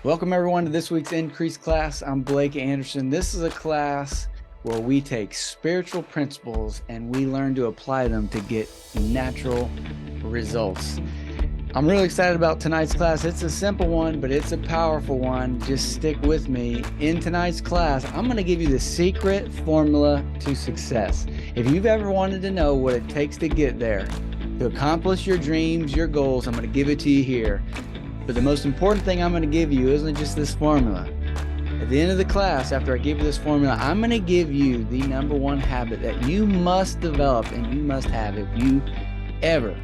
Welcome everyone to this week's Increase class. I'm Blake Anderson. This is a class where we take spiritual principles and we learn to apply them to get natural results. I'm really excited about tonight's class. It's a simple one, but it's a powerful one. Just stick with me. In tonight's class, I'm going to give you the secret formula to success. If you've ever wanted to know what it takes to get there, to accomplish your dreams, your goals, I'm going to give it to you here. But the most important thing I'm going to give you isn't just this formula. At the end of the class, after I give you this formula, I'm going to give you the number one habit that you must develop and you must have if you ever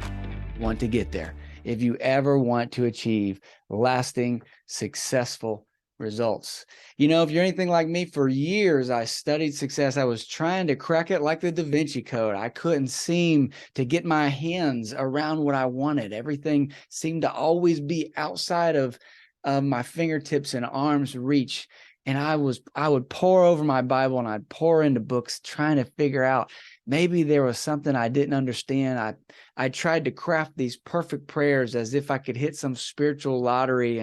want to get there, if you ever want to achieve lasting, successful results. You know, if you're anything like me, for years I studied success. I was trying to crack it like the Da Vinci Code. I couldn't seem to get my hands around what I wanted. Everything seemed to always be outside of my fingertips and arms reach. And I would pore over my Bible and I'd pour into books trying to figure out maybe there was something I didn't understand. I tried to craft these perfect prayers as if I could hit some spiritual lottery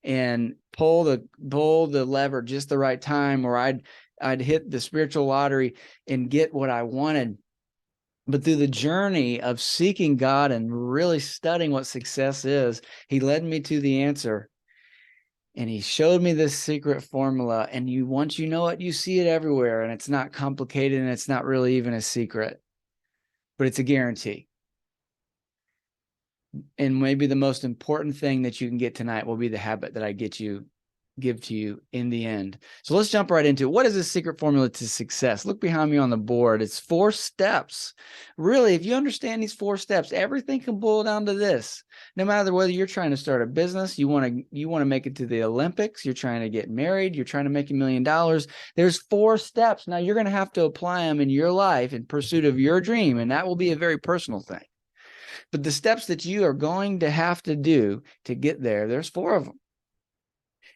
and pull the lever just the right time, or I'd hit the spiritual lottery and get what I wanted. But through the journey of seeking God and really studying what success is, he led me to the answer. And he showed me this secret formula. And once you know it, you see it everywhere. And it's not complicated and it's not really even a secret, but it's a guarantee. And maybe the most important thing that you can get tonight will be the habit that I give to you in the end. So let's jump right into it. What is the secret formula to success? Look behind me on the board. It's 4 steps. Really, if you understand these 4 steps, everything can boil down to this. No matter whether you're trying to start a business, you want to make it to the Olympics, you're trying to get married, you're trying to make $1 million. There's 4 steps. Now you're going to have to apply them in your life in pursuit of your dream, and that will be a very personal thing. But the steps that you are going to have to do to get there, there's 4 of them.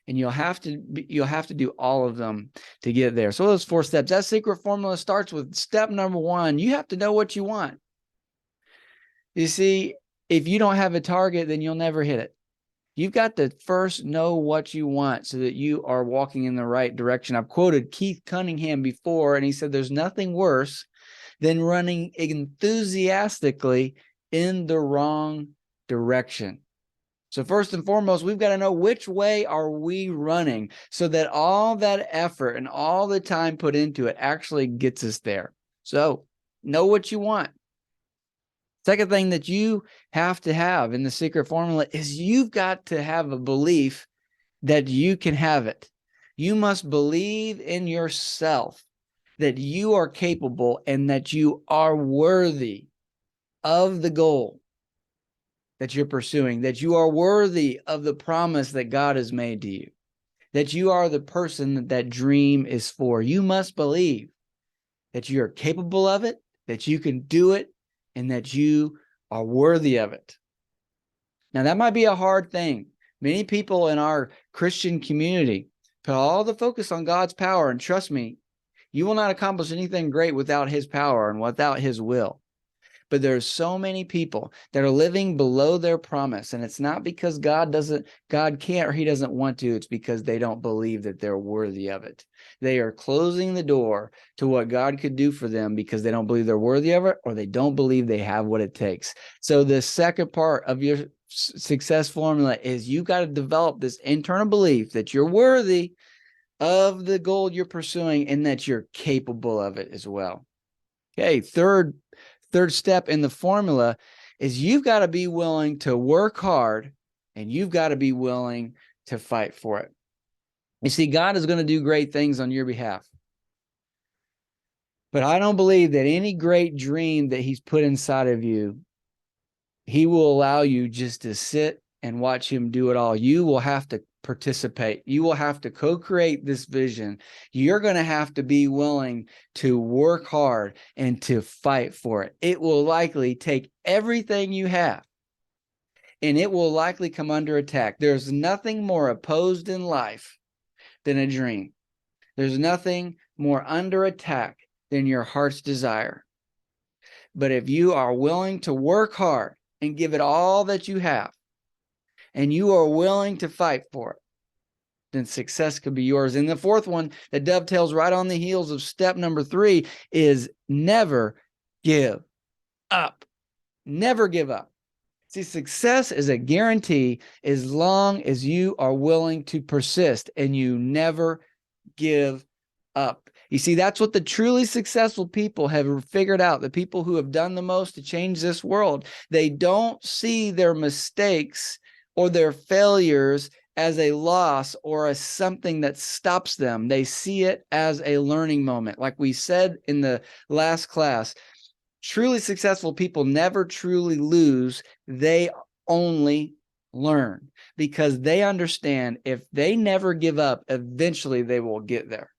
And you'll have to do all of them to get there. So those 4 steps, that secret formula starts with step number 1. You have to know what you want. You see, if you don't have a target, then you'll never hit it. You've got to first know what you want so that you are walking in the right direction. I've quoted Keith Cunningham before, and he said, there's nothing worse than running enthusiastically in the wrong direction. So first and foremost, we've got to know which way are we running so that all that effort and all the time put into it actually gets us there. So know what you want. Second thing that you have to have in the secret formula is you've got to have a belief that you can have it. You must believe in yourself that you are capable and that you are worthy of the goal that you're pursuing, that you are worthy of the promise that God has made to you, that you are the person that dream is for. You must believe that you're capable of it, that you can do it, and that you are worthy of it. Now, that might be a hard thing. Many people in our Christian community put all the focus on God's power, and trust me, you will not accomplish anything great without his power and without his will. But there's so many people that are living below their promise. And it's not because God can't, or he doesn't want to. It's because they don't believe that they're worthy of it. They are closing the door to what God could do for them because they don't believe they're worthy of it, or they don't believe they have what it takes. So the second part of your success formula is you got to develop this internal belief that you're worthy of the goal you're pursuing and that you're capable of it as well. Okay, third step in the formula is you've got to be willing to work hard and you've got to be willing to fight for it. You see, God is going to do great things on your behalf. But I don't believe that any great dream that he's put inside of you, he will allow you just to sit and watch him do it all. You will have to participate. You will have to co-create this vision. You're going to have to be willing to work hard and to fight for it. It will likely take everything you have, and it will likely come under attack. There's nothing more opposed in life than a dream. There's nothing more under attack than your heart's desire. But if you are willing to work hard and give it all that you have, and you are willing to fight for it, then success could be yours. And the fourth one that dovetails right on the heels of step number 3 is never give up. Never give up. See, success is a guarantee as long as you are willing to persist and you never give up. You see, that's what the truly successful people have figured out. The people who have done the most to change this world, they don't see their mistakes or their failures as a loss or as something that stops them. They see it as a learning moment. Like we said in the last class, truly successful people never truly lose. They only learn because they understand if they never give up, eventually they will get there.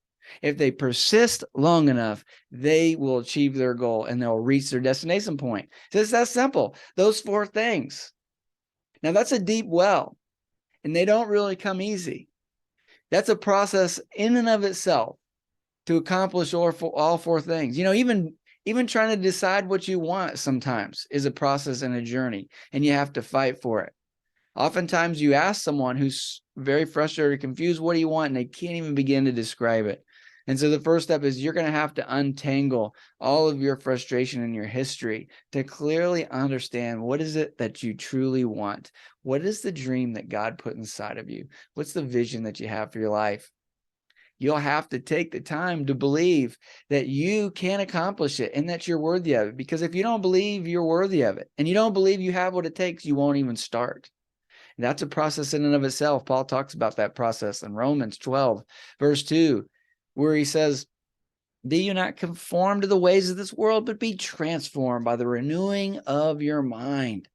If they persist long enough, they will achieve their goal and they'll reach their destination point. So it's that simple. Those 4 things. Now that's a deep well, and they don't really come easy. That's a process in and of itself to accomplish all 4 things. You know, even trying to decide what you want sometimes is a process and a journey, and you have to fight for it. Oftentimes you ask someone who's very frustrated or confused, what do you want? And they can't even begin to describe it. And so the first step is you're going to have to untangle all of your frustration and your history to clearly understand what is it that you truly want? What is the dream that God put inside of you? What's the vision that you have for your life? You'll have to take the time to believe that you can accomplish it and that you're worthy of it. Because if you don't believe you're worthy of it and you don't believe you have what it takes, you won't even start. And that's a process in and of itself. Paul talks about that process in Romans 12, verse 2, where he says, "Do you not conform to the ways of this world, but be transformed by the renewing of your mind."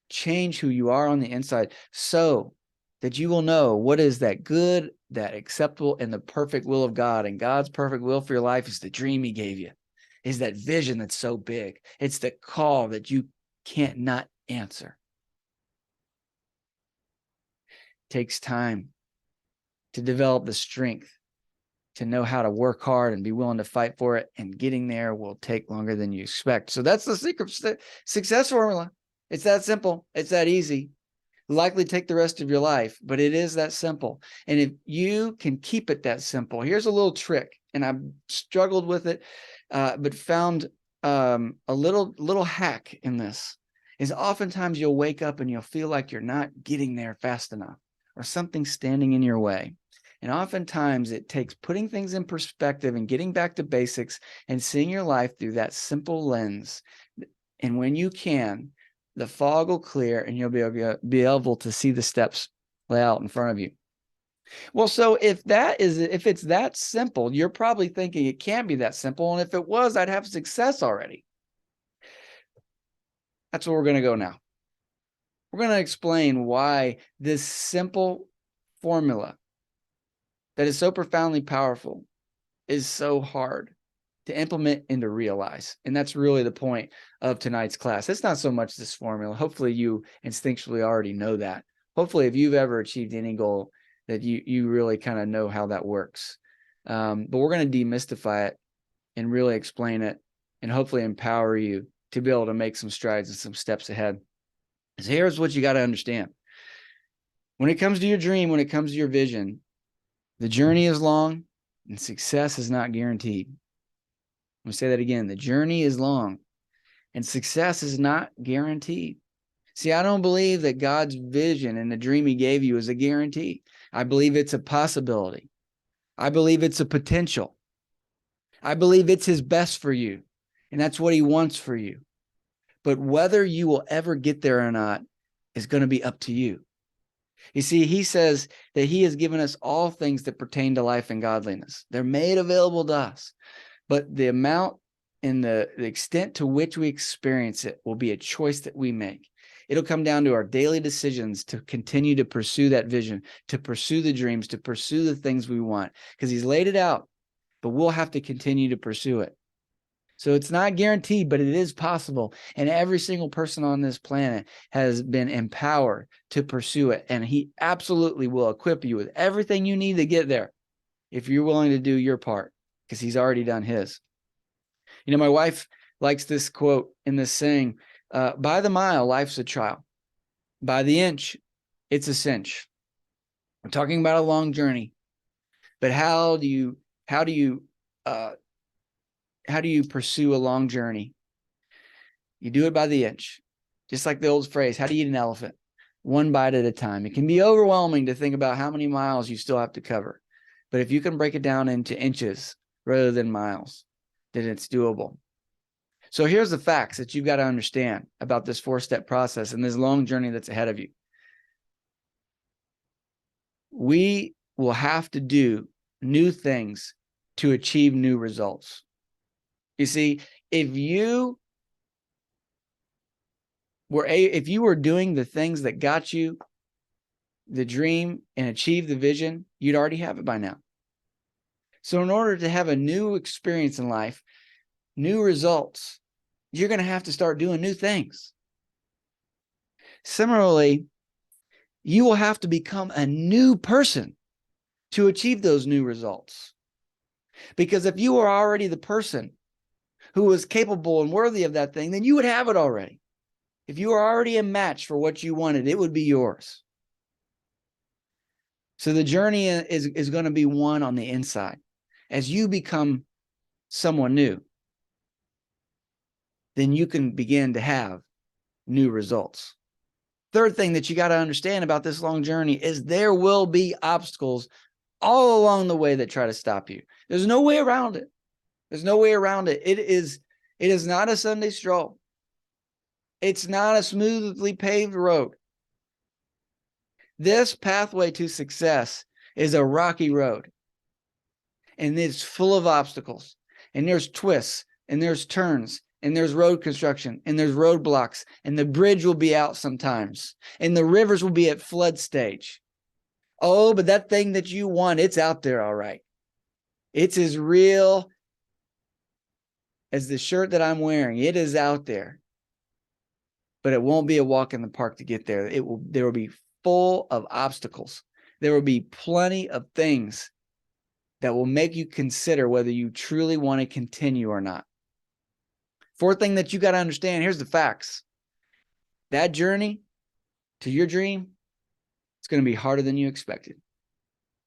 Change who you are on the inside so that you will know what is that good, that acceptable, and the perfect will of God. And God's perfect will for your life is the dream he gave you, is that vision that's so big. It's the call that you can't not answer. It takes time to develop the strength to know how to work hard and be willing to fight for it. And getting there will take longer than you expect. So that's the secret success formula. It's that simple. It's that easy. Likely take the rest of your life, but it is that simple. And if you can keep it that simple, here's a little trick. And I've struggled with it, but found a little hack in this. Is oftentimes you'll wake up and you'll feel like you're not getting there fast enough, or something's standing in your way. And oftentimes it takes putting things in perspective and getting back to basics and seeing your life through that simple lens. And when you can, the fog will clear and you'll be able to see the steps lay out in front of you. Well, so if it's that simple, you're probably thinking it can't be that simple. And if it was, I'd have success already. That's where we're going to go now. We're going to explain why this simple formula that is so profoundly powerful is so hard to implement and to realize. And that's really the point of tonight's class. It's not so much this formula. Hopefully you instinctually already know that. Hopefully if you've ever achieved any goal that you really kind of know how that works. But we're going to demystify it and really explain it and hopefully empower you to be able to make some strides and some steps ahead. So here's what you got to understand. When it comes to your dream, when it comes to your vision, the journey is long and success is not guaranteed. I'm going to say that again. The journey is long and success is not guaranteed. See, I don't believe that God's vision and the dream he gave you is a guarantee. I believe it's a possibility. I believe it's a potential. I believe it's his best for you, and that's what he wants for you. But whether you will ever get there or not is going to be up to you. You see, he says that he has given us all things that pertain to life and godliness. They're made available to us, but the amount and the extent to which we experience it will be a choice that we make. It'll come down to our daily decisions to continue to pursue that vision, to pursue the dreams, to pursue the things we want, because he's laid it out, but we'll have to continue to pursue it. So it's not guaranteed, but it is possible. And every single person on this planet has been empowered to pursue it. And he absolutely will equip you with everything you need to get there if you're willing to do your part, because he's already done his. You know, my wife likes this quote in this saying, by the mile, life's a trial. By the inch, it's a cinch. We're talking about a long journey, but how do you pursue a long journey? You do it by the inch. Just like the old phrase, how do you eat an elephant? One bite at a time. It can be overwhelming to think about how many miles you still have to cover. But if you can break it down into inches rather than miles, then it's doable. So here's the facts that you've got to understand about this 4-step process and this long journey that's ahead of you. We will have to do new things to achieve new results. You see, if you were doing the things that got you the dream and achieve the vision, you'd already have it by now. So in order to have a new experience in life, new results, you're going to have to start doing new things. Similarly, you will have to become a new person to achieve those new results. Because if you were already the person who was capable and worthy of that thing, then you would have it already. If you were already a match for what you wanted, it would be yours. So the journey is going to be one on the inside. As you become someone new, then you can begin to have new results. Third thing that you got to understand about this long journey is there will be obstacles all along the way that try to stop you. There's no way around it. There's no way around it. It is not a Sunday stroll. It's not a smoothly paved road. This pathway to success is a rocky road. And it's full of obstacles. And there's twists. And there's turns. And there's road construction. And there's roadblocks. And the bridge will be out sometimes. And the rivers will be at flood stage. Oh, but that thing that you want, it's out there all right. It's as real as the shirt that I'm wearing. It is out there. But it won't be a walk in the park to get there. There will be full of obstacles. There will be plenty of things that will make you consider whether you truly want to continue or not. Fourth thing that you got to understand, here's the facts. That journey to your dream, it's going to be harder than you expected.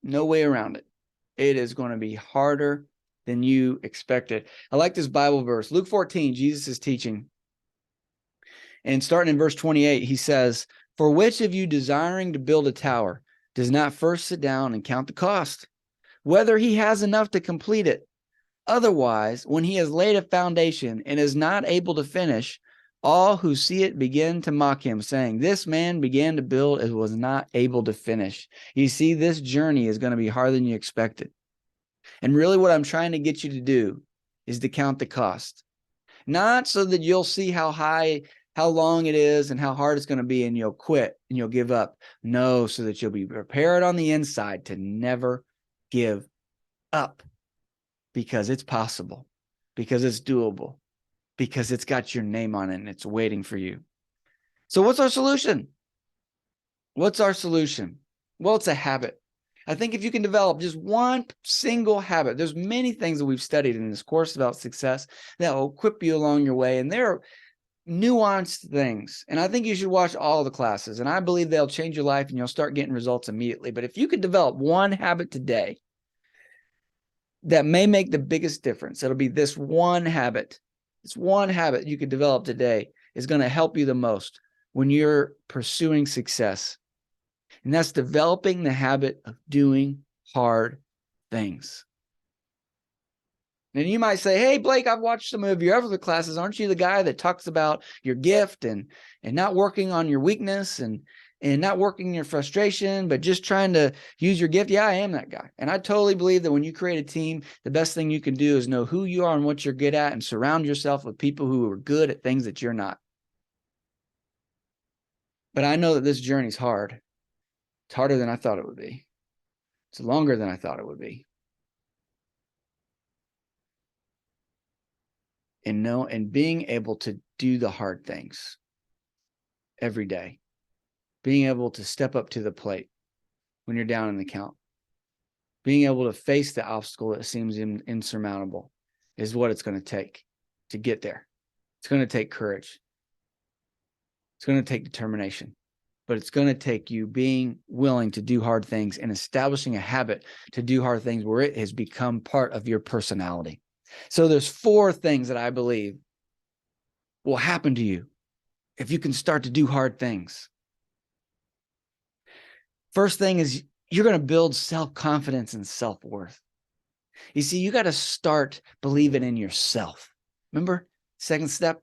No way around it. It is going to be harder than you expected. I like this Bible verse. Luke 14, Jesus is teaching. And starting in verse 28, he says, "For which of you desiring to build a tower does not first sit down and count the cost, whether he has enough to complete it? Otherwise, when he has laid a foundation and is not able to finish, all who see it begin to mock him, saying, 'This man began to build and was not able to finish.'" You see, this journey is going to be harder than you expected. And really what I'm trying to get you to do is to count the cost. Not so that you'll see how long it is and how hard it's going to be and you'll quit and you'll give up. No, so that you'll be prepared on the inside to never give up, because it's possible, because it's doable, because it's got your name on it and it's waiting for you. So what's our solution? What's our solution? Well, it's a habit. I think if you can develop just one single habit, there's many things that we've studied in this course about success that will equip you along your way. And they're nuanced things. And I think you should watch all the classes. And I believe they'll change your life and you'll start getting results immediately. But if you could develop one habit today that may make the biggest difference, it'll be this one habit. This one habit you could develop today is going to help you the most when you're pursuing success. And that's developing the habit of doing hard things. And you might say, "Hey, Blake, I've watched some of your other classes. Aren't you the guy that talks about your gift and not working on your weakness and not working your frustration, but just trying to use your gift?" Yeah, I am that guy. And I totally believe that when you create a team, the best thing you can do is know who you are and what you're good at and surround yourself with people who are good at things that you're not. But I know that this journey's hard. It's harder than I thought it would be. It's longer than I thought it would be. And being able to do the hard things every day, being able to step up to the plate when you're down in the count, being able to face the obstacle that seems insurmountable is what it's going to take to get there. It's going to take courage. It's going to take determination. but it's going to take you being willing to do hard things and establishing a habit to do hard things where it has become part of your personality. So there's 4 things that I believe will happen to you if you can start to do hard things. First thing is you're going to build self-confidence and self-worth. You see, you got to start believing in yourself. Remember, second step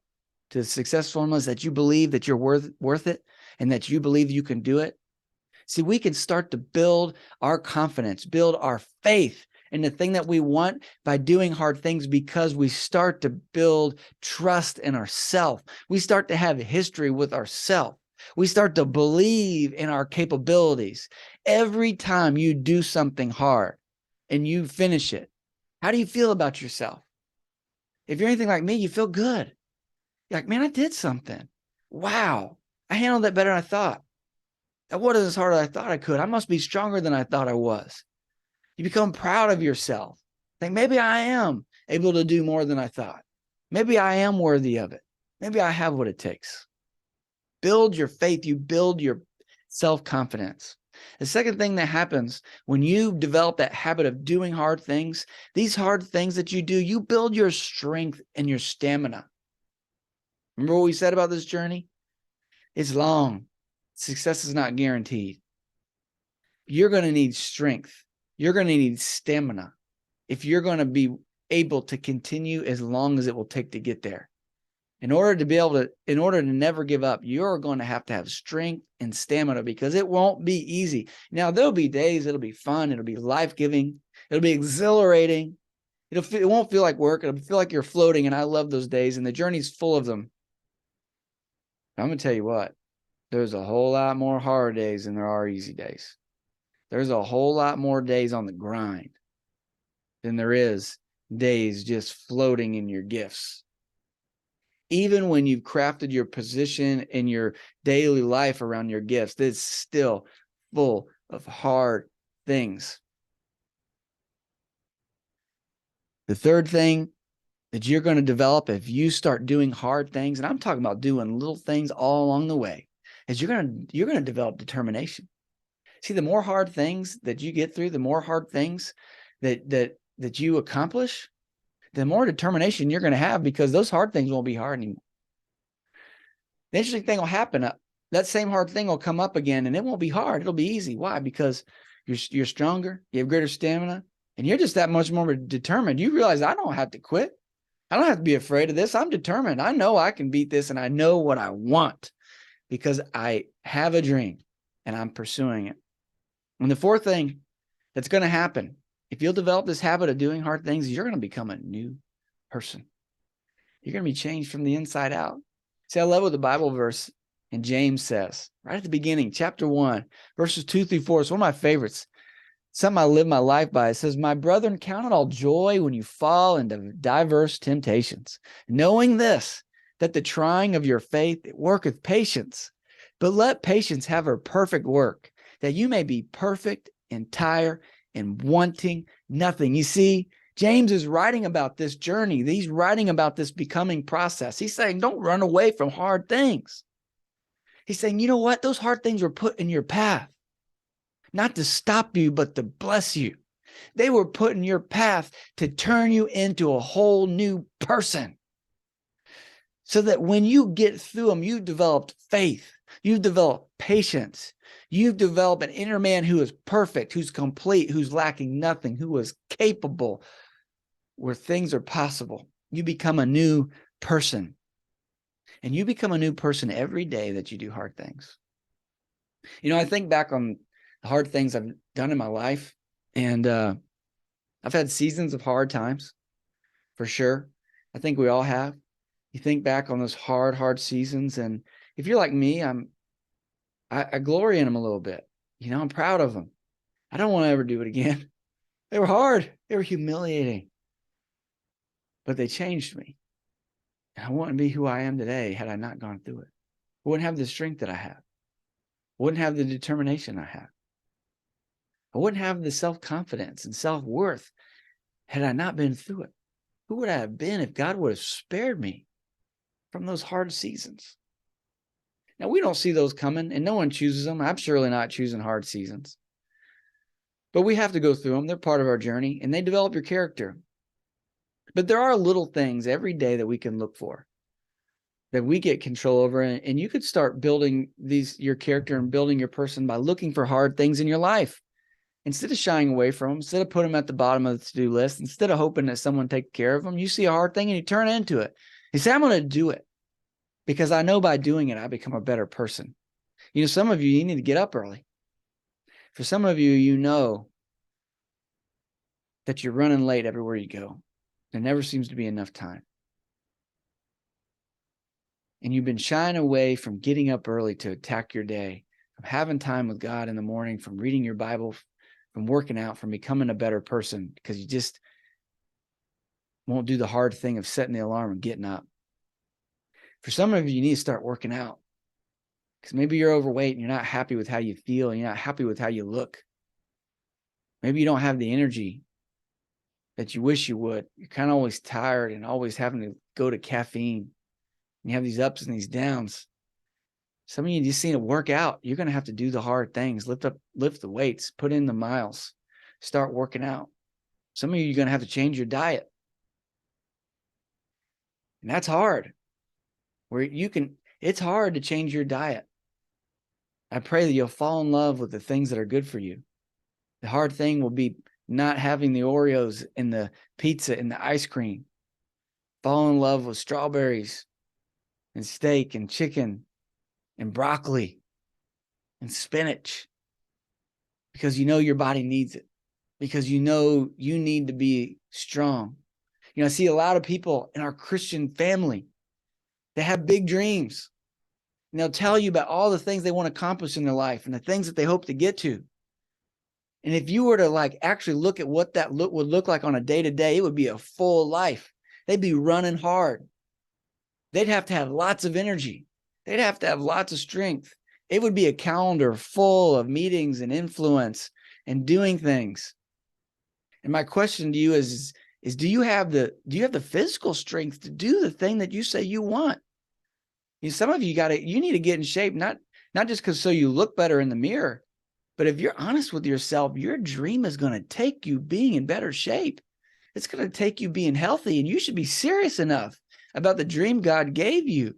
to the success formula is that you believe that you're worth it and that you believe you can do it. See, we can start to build our confidence, build our faith in the thing that we want by doing hard things, because we start to build trust in ourselves. We start to have history with ourselves. We start to believe in our capabilities. Every time you do something hard and you finish it, how do you feel about yourself? If you're anything like me, you feel good. You're like, man, I did something. Wow, I handled that better than I thought. That wasn't as hard as I thought I could. I must be stronger than I thought I was. You become proud of yourself. Think, maybe I am able to do more than I thought. Maybe I am worthy of it. Maybe I have what it takes. Build your faith. You build your self-confidence. The second thing that happens when you develop that habit of doing hard things, these hard things that you do, you build your strength and your stamina. Remember what we said about this journey? It's long. Success is not guaranteed. You're going to need strength. You're going to need stamina if you're going to be able to continue as long as it will take to get there. In order to never give up, you're going to have strength and stamina, because it won't be easy. Now, there'll be days it'll be fun. It'll be life-giving. It'll be exhilarating. It won't feel like work. It'll feel like you're floating. And I love those days, and the journey's full of them. I'm going to tell you what, there's a whole lot more hard days than there are easy days. There's a whole lot more days on the grind than there is days just floating in your gifts. Even when you've crafted your position in your daily life around your gifts, it's still full of hard things. The third thing that you're going to develop if you start doing hard things, and I'm talking about doing little things all along the way, is you're going to develop determination. See, the more hard things that you get through, the more hard things that you accomplish, the more determination you're going to have, because those hard things won't be hard anymore. The interesting thing will happen. That same hard thing will come up again, and it won't be hard. It'll be easy. Why? Because you're stronger, you have greater stamina, and you're just that much more determined. You realize, I don't have to quit. I don't have to be afraid of this. I'm determined. I know I can beat this, and I know what I want because I have a dream and I'm pursuing it. And the fourth thing that's going to happen, if you'll develop this habit of doing hard things, you're going to become a new person. You're going to be changed from the inside out. See, I love what the Bible verse in James says right at the beginning, chapter 1, verses 2-4. It's one of my favorites. Something I live my life by. It says, my brethren, count it all joy when you fall into diverse temptations, knowing this, that the trying of your faith, it worketh patience. But let patience have her perfect work, that you may be perfect, entire, and wanting nothing. You see, James is writing about this journey. He's writing about this becoming process. He's saying, don't run away from hard things. He's saying, you know what? Those hard things were put in your path, not to stop you, but to bless you. They were put in your path to turn you into a whole new person. So that when you get through them, you've developed faith. You've developed patience. You've developed an inner man who is perfect, who's complete, who's lacking nothing, who is capable, where things are possible. You become a new person. And you become a new person every day that you do hard things. You know, I think back on the hard things I've done in my life, and I've had seasons of hard times, for sure. I think we all have. You think back on those hard seasons, and if you're like me, I glory in them a little bit. You know, I'm proud of them. I don't want to ever do it again. They were hard. They were humiliating, but they changed me. And I wouldn't be who I am today had I not gone through it. I wouldn't have the strength that I have. I wouldn't have the determination I have. I wouldn't have the self-confidence and self-worth had I not been through it. Who would I have been if God would have spared me from those hard seasons? Now, we don't see those coming, and no one chooses them. I'm surely not choosing hard seasons. But we have to go through them. They're part of our journey, and they develop your character. But there are little things every day that we can look for, that we get control over. And you could start building your character and building your person by looking for hard things in your life. Instead of shying away from them, instead of putting them at the bottom of the to-do list, instead of hoping that someone take care of them, you see a hard thing and you turn into it. You say, I'm going to do it because I know by doing it, I become a better person. You know, some of you need to get up early. For some of you, you know that you're running late everywhere you go. There never seems to be enough time. And you've been shying away from getting up early to attack your day, from having time with God in the morning, from reading your Bible, from working out, from becoming a better person, because you just won't do the hard thing of setting the alarm and getting up. For some of you, you need to start working out, because maybe you're overweight and you're not happy with how you feel, and you're not happy with how you look. Maybe you don't have the energy that you wish you would. You're kind of always tired and always having to go to caffeine. You have these ups and these downs. Some of you just need to work out. You're going to have to do the hard things, lift the weights, put in the miles, start working out. Some of you are going to have to change your diet. And that's hard. It's hard to change your diet. I pray that you'll fall in love with the things that are good for you. The hard thing will be not having the Oreos and the pizza and the ice cream. Fall in love with strawberries and steak and chicken and broccoli and spinach, because you know your body needs it, because you know you need to be strong. You know, I see a lot of people in our Christian family, they have big dreams, and they'll tell you about all the things they want to accomplish in their life and the things that they hope to get to. And if you were to actually look at what that would look like on a day-to-day, it would be a full life. They'd be running hard. They'd have to have lots of energy. They'd have to have lots of strength. It would be a calendar full of meetings and influence and doing things. And my question to you is do you have the physical strength to do the thing that you say you want? Some of you need to get in shape, not just because so you look better in the mirror, but if you're honest with yourself, your dream is going to take you being in better shape. It's going to take you being healthy, and you should be serious enough about the dream God gave you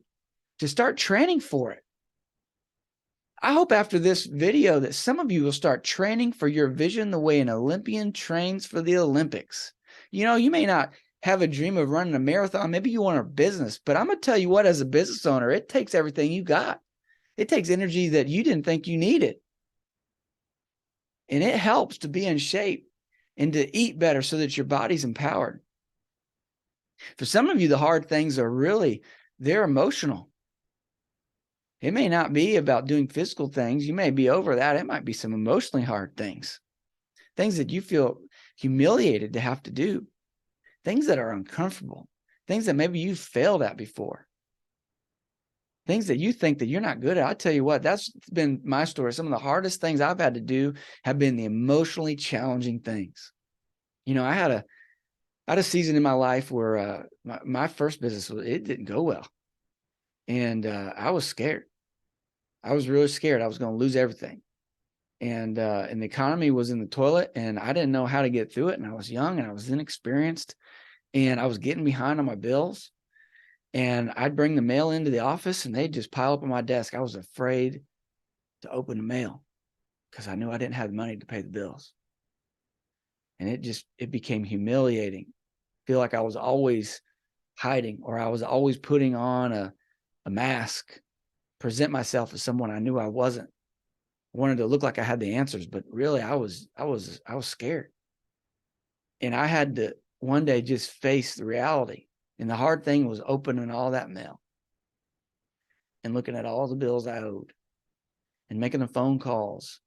to start training for it. I hope after this video that some of you will start training for your vision the way an Olympian trains for the Olympics. You know, you may not have a dream of running a marathon. Maybe you want a business, but I'm going to tell you what, as a business owner, it takes everything you got. It takes energy that you didn't think you needed. And it helps to be in shape and to eat better so that your body's empowered. For some of you, the hard things are they're emotional. It may not be about doing physical things. You may be over that. It might be some emotionally hard things that you feel humiliated to have to do, things that are uncomfortable, things that maybe you've failed at before, things that you think that you're not good at. I'll tell you what, that's been my story. Some of the hardest things I've had to do have been the emotionally challenging things. You know, I had a season in my life where my first business, it didn't go well. And I was scared. I was really scared I was going to lose everything. And the economy was in the toilet, and I didn't know how to get through it. And I was young and I was inexperienced, and I was getting behind on my bills. And I'd bring the mail into the office and they'd just pile up on my desk. I was afraid to open the mail because I knew I didn't have the money to pay the bills. And it became humiliating. Feel like I was always hiding, or I was always putting on a mask, present myself as someone I knew I wasn't. I wanted to look like I had the answers, but really I was scared. And I had to one day just face the reality. And the hard thing was opening all that mail and looking at all the bills I owed and making the phone calls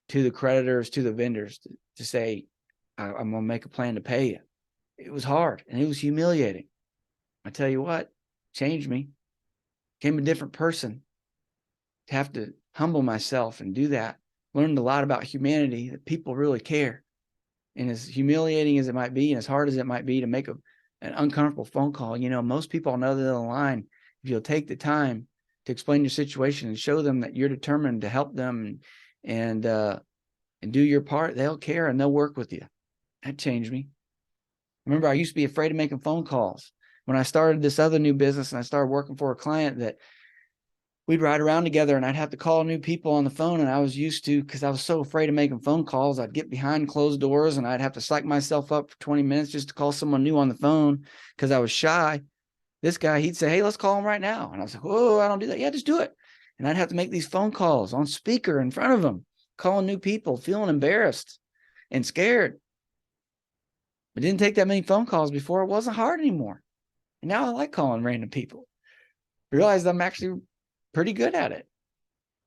to the creditors, to the vendors to say, I'm going to make a plan to pay you. It was hard and it was humiliating. I tell you what, changed me. Became a different person. To have to humble myself and do that. Learned a lot about humanity, that people really care. And as humiliating as it might be, and as hard as it might be to make an uncomfortable phone call, you know, most people on the other end of the line, if you'll take the time to explain your situation and show them that you're determined to help them and do your part, they'll care and they'll work with you. That changed me. Remember, I used to be afraid of making phone calls. When I started this other new business and I started working for a client, that we'd ride around together and I'd have to call new people on the phone. And I was used to, because I was so afraid of making phone calls, I'd get behind closed doors and I'd have to psych myself up for 20 minutes just to call someone new on the phone because I was shy. This guy, he'd say, hey, let's call him right now. And I was like, whoa, I don't do that. Yeah, just do it. And I'd have to make these phone calls on speaker in front of them, calling new people, feeling embarrassed and scared. It didn't take that many phone calls before it wasn't hard anymore. And now I like calling random people. I realized I'm actually pretty good at it.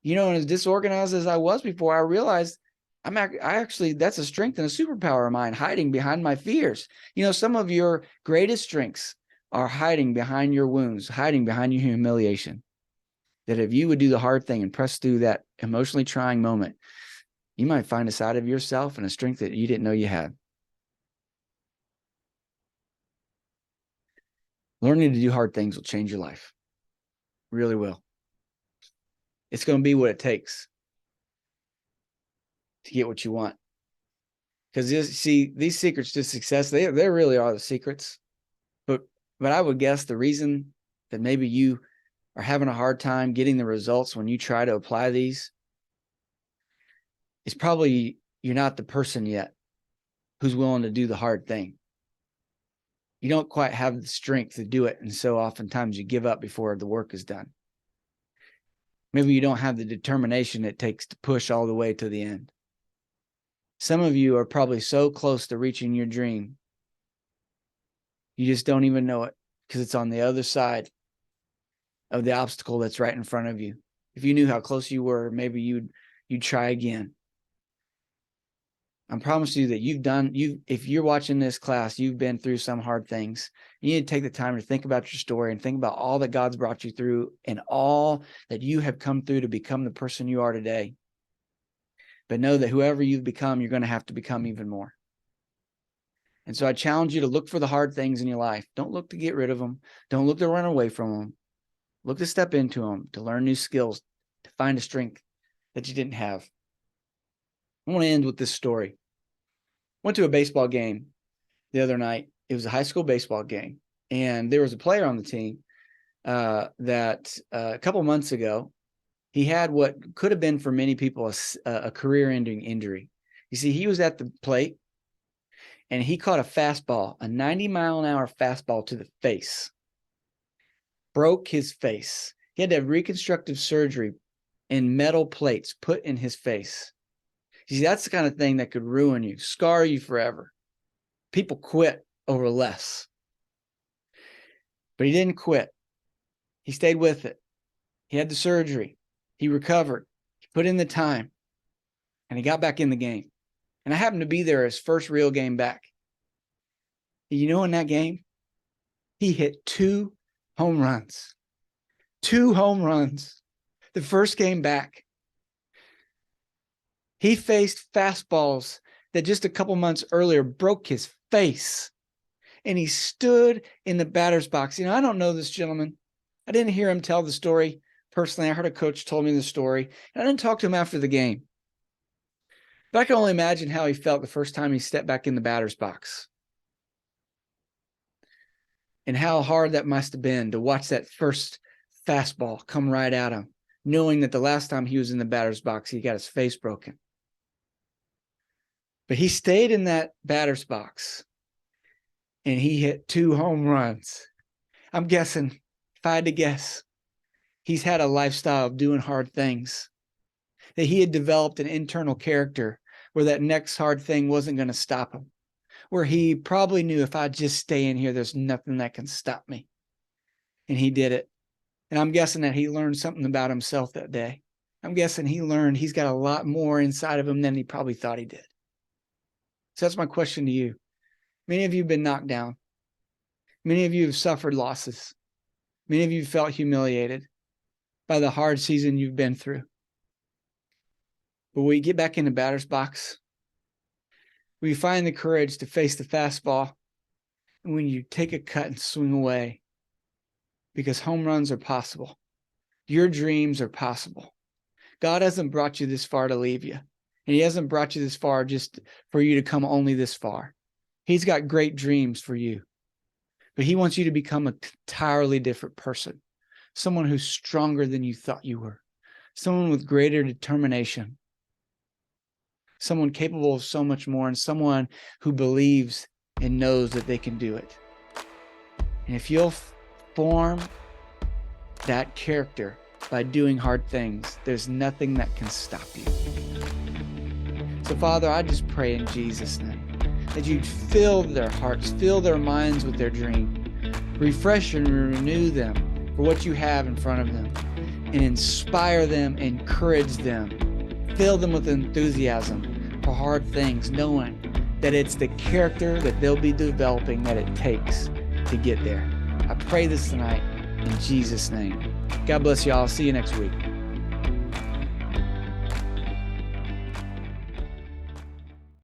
And as disorganized as I was before, I realized that's a strength and a superpower of mine, hiding behind my fears. Some of your greatest strengths are hiding behind your wounds, hiding behind your humiliation. That if you would do the hard thing and press through that emotionally trying moment, you might find a side of yourself and a strength that you didn't know you had. Learning to do hard things will change your life. Really will. It's going to be what it takes to get what you want. Because these secrets to success, they really are the secrets. But I would guess the reason that maybe you are having a hard time getting the results when you try to apply these is probably you're not the person yet who's willing to do the hard thing. You don't quite have the strength to do it. And so oftentimes you give up before the work is done. Maybe you don't have the determination it takes to push all the way to the end. Some of you are probably so close to reaching your dream, you just don't even know it because it's on the other side of the obstacle that's right in front of you. If you knew how close you were, maybe you'd try again. I promise you that if you're watching this class, you've been through some hard things. You need to take the time to think about your story and think about all that God's brought you through and all that you have come through to become the person you are today. But know that whoever you've become, you're going to have to become even more. And so I challenge you to look for the hard things in your life. Don't look to get rid of them. Don't look to run away from them. Look to step into them, to learn new skills, to find a strength that you didn't have. I want to end with this story. Went to a baseball game the other night. It was a high school baseball game. And there was a player on the team that a couple months ago, he had what could have been for many people a career-ending injury. You see, he was at the plate and he caught a fastball, a 90-mile-an-hour fastball to the face. Broke his face. He had to have reconstructive surgery and metal plates put in his face. You see, that's the kind of thing that could ruin you, scar you forever. People quit over less. But he didn't quit. He stayed with it. He had the surgery. He recovered. He put in the time. And he got back in the game. And I happened to be there his first real game back. In that game, he hit 2 home runs. 2 home runs. The first game back. He faced fastballs that just a couple months earlier broke his face. And he stood in the batter's box. I don't know this gentleman. I didn't hear him tell the story personally. I heard a coach told me the story. And I didn't talk to him after the game. But I can only imagine how he felt the first time he stepped back in the batter's box. And how hard that must have been to watch that first fastball come right at him, knowing that the last time he was in the batter's box, he got his face broken. But he stayed in that batter's box and he hit 2 home runs. I'm guessing, if I had to guess, he's had a lifestyle of doing hard things, that he had developed an internal character where that next hard thing wasn't going to stop him, where he probably knew if I just stay in here, there's nothing that can stop me. And he did it. And I'm guessing that he learned something about himself that day. I'm guessing he learned he's got a lot more inside of him than he probably thought he did. So that's my question to you. Many of you have been knocked down. Many of you have suffered losses. Many of you felt humiliated by the hard season you've been through. But when you get back in the batter's box, when you find the courage to face the fastball, and when you take a cut and swing away, because home runs are possible, Your dreams are possible. God hasn't brought you this far to leave you. And he hasn't brought you this far just for you to come only this far. He's got great dreams for you. But he wants you to become an entirely different person. Someone who's stronger than you thought you were. Someone with greater determination. Someone capable of so much more, and someone who believes and knows that they can do it. And if you'll form that character by doing hard things, there's nothing that can stop you. So, Father, I just pray in Jesus' name that you'd fill their hearts, fill their minds with their dream, refresh and renew them for what you have in front of them, and inspire them, encourage them, fill them with enthusiasm for hard things, knowing that it's the character that they'll be developing that it takes to get there. I pray this tonight in Jesus' name. God bless you all. I'll see you next week.